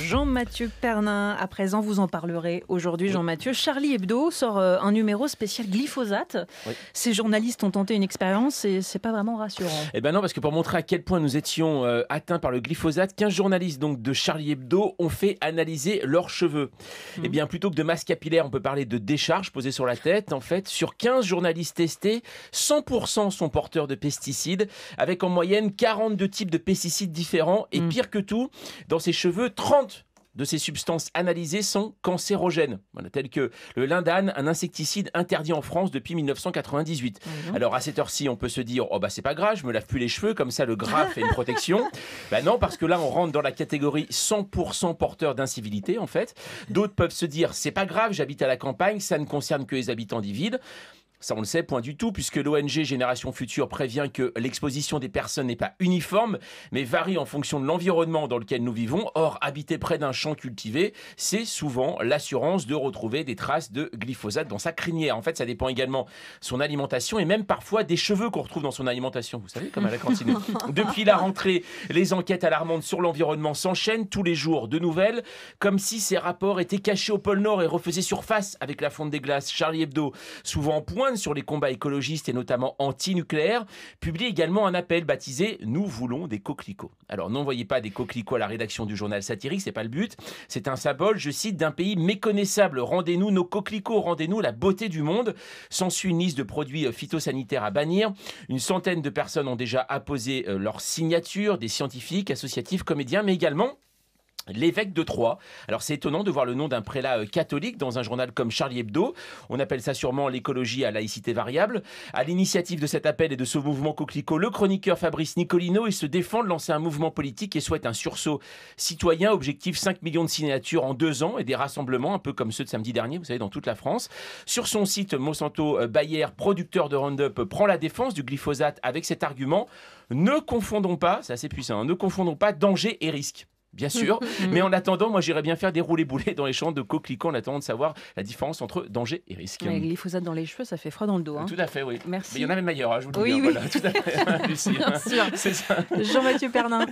Jean-Mathieu Pernin. À présent, vous en parlerez aujourd'hui, Jean-Mathieu. Charlie Hebdo sort un numéro spécial glyphosate. Oui. Ces journalistes ont tenté une expérience et c'est pas vraiment rassurant. Eh ben non, parce que pour montrer à quel point nous étions atteints par le glyphosate, 15 journalistes donc, de Charlie Hebdo ont fait analyser leurs cheveux. Eh bien, plutôt que de masse capillaire, on peut parler de décharge posée sur la tête. En fait, sur 15 journalistes testés, 100% sont porteurs de pesticides, avec en moyenne 42 types de pesticides différents. Et pire que tout, dans ces cheveux, 30 de ces substances analysées sont cancérogènes, telles que le lindane, un insecticide interdit en France depuis 1998. Alors à cette heure-ci, on peut se dire « Oh bah c'est pas grave, je me lave plus les cheveux, comme ça le gras fait une protection ». Ben non, parce que là on rentre dans la catégorie 100% porteur d'incivilité en fait. D'autres peuvent se dire « C'est pas grave, j'habite à la campagne, ça ne concerne que les habitants des villes ». Ça, on le sait, point du tout, puisque l'ONG Génération Future prévient que l'exposition des personnes n'est pas uniforme, mais varie en fonction de l'environnement dans lequel nous vivons. Or, habiter près d'un champ cultivé, c'est souvent l'assurance de retrouver des traces de glyphosate dans sa crinière. En fait, ça dépend également de son alimentation et même parfois des cheveux qu'on retrouve dans son alimentation. Vous savez, comme à la cantine. Depuis la rentrée, les enquêtes alarmantes sur l'environnement s'enchaînent tous les jours. De nouvelles, comme si ces rapports étaient cachés au pôle Nord et refaisaient surface avec la fonte des glaces. Charlie Hebdo, souvent en pointe sur les combats écologistes et notamment anti-nucléaires, publie également un appel baptisé « Nous voulons des coquelicots ». Alors n'envoyez pas des coquelicots à la rédaction du journal satirique, c'est pas le but. C'est un symbole, je cite, d'un pays méconnaissable. Rendez-nous nos coquelicots, rendez-nous la beauté du monde. S'ensuit une liste de produits phytosanitaires à bannir. Une centaine de personnes ont déjà apposé leur signature, des scientifiques, associatifs, comédiens, mais également l'évêque de Troyes. Alors c'est étonnant de voir le nom d'un prélat catholique dans un journal comme Charlie Hebdo. On appelle ça sûrement l'écologie à laïcité variable. À l'initiative de cet appel et de ce mouvement coquelicot, le chroniqueur Fabrice Nicolino, il se défend de lancer un mouvement politique et souhaite un sursaut citoyen. Objectif 5 millions de signatures en 2 ans et des rassemblements un peu comme ceux de samedi dernier, vous savez, dans toute la France. Sur son site, Monsanto Bayer, producteur de Roundup, prend la défense du glyphosate avec cet argument. Ne confondons pas, c'est assez puissant, ne confondons pas danger et risque. Bien sûr, mais en attendant, moi j'irais bien faire des roulés-boulés dans les champs de coquelicots en attendant de savoir la différence entre danger et risque. Le glyphosate dans les cheveux, ça fait froid dans le dos. Tout à fait, oui. Merci. Mais il y en a même ailleurs, je vous le dis. Oui, bien. oui. Voilà, tout à fait. Lucie, bien sûr. C'est ça. Jean-Mathieu Pernin.